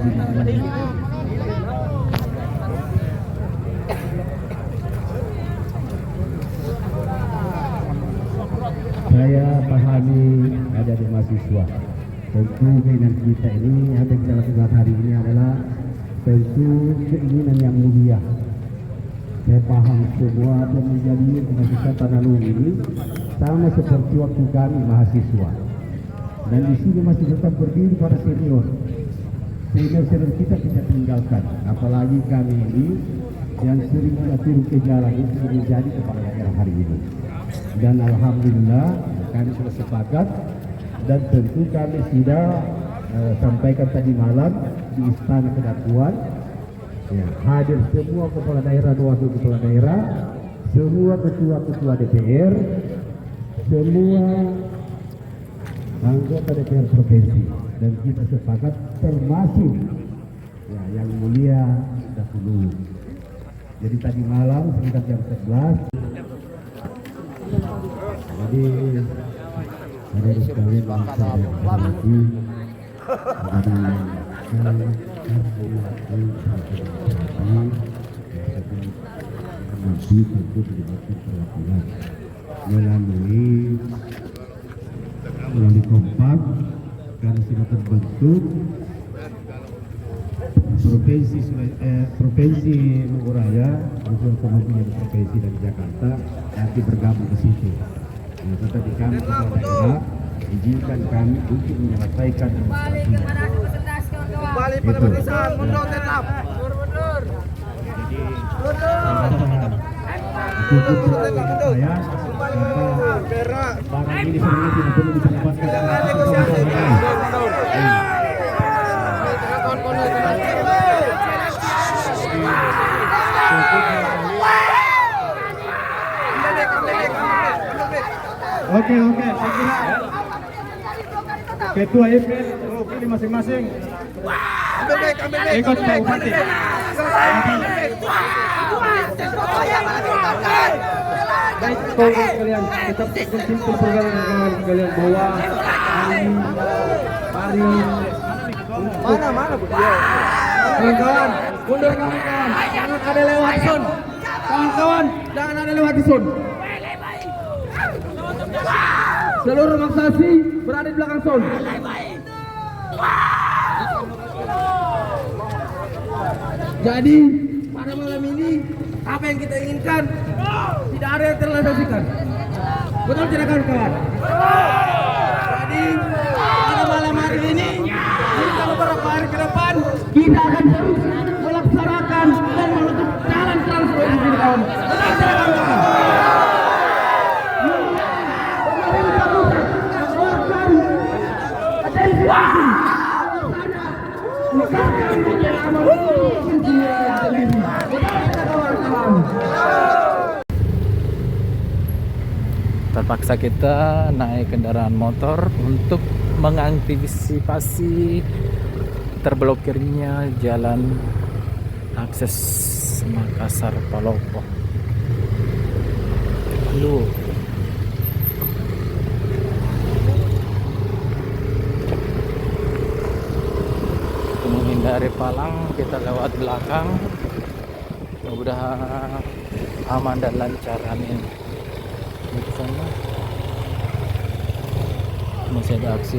Saya pahami ada di mahasiswa. Tentu keinginan kita ini, apa yang kita lakukan hari ini adalah tentu keinginan yang mulia. Saya paham semua apa yang menjadi mahasiswa Tanalung ini sama seperti waktu kami mahasiswa. Dan di sini masih tetap berdiri para senior. Senior kita tinggalkan. Apalagi kami ini yang sering turun ke jalan itu menjadi kepala daerah hari ini. Dan alhamdulillah kami sudah sepakat dan tentu kami sudah sampaikan tadi malam di Istana Kedakuan ya, hadir semua kepala daerah, wakil kepala daerah, semua ketua-ketua DPR, semua anggota DPR provinsi, dan kita sepakat termasuk ya, yang mulia dahulu. Jadi tadi malam sekitar jam 11. Jadi ada sekalian bangsa yang berhati masih tentu dilibatkan perwakilan melalui kompak karena sudah terbentuk provinsi Nuguraya, unsur pemimpinan provinsi dari Jakarta nanti bergabung ke situ. Nah, tetapi kami kepala daerah izinkan kami untuk menyelesaikan kembali pada barisan, mundur tetap, mundur. Cukup saya barang ini sebenarnya tidak perlu ditempatkan. Oke, saya kira ketua IPN ini masing-masing ikut Pak Bupati. Baik, kalian tetap bersimpul pergaulan kalian bahwa hari mana Bu dia? Kawan-kawan, mundur kawan-kawan. Jangan ada lewat sun. Kawan-kawan, jangan ada lewat sun. Seluruh maksasi berada di belakang sun. Jadi pada malam ini apa yang kita inginkan tidak ada yang terrealisasikan. Betul tidak kawan-kawan? Jadi pada malam hari ini kita beberapa hari ke depan kita akan terus melaksanakan dan menutup jalan transformasi kawan. Betul tidak kawan-kawan? Terpaksa kita naik kendaraan motor untuk mengantisipasi terblokirnya jalan akses Makassar Palopo. Menghindari palang, kita lewat belakang. Mudah-mudahan aman dan lancar, amin. Di sana masih ada aksi.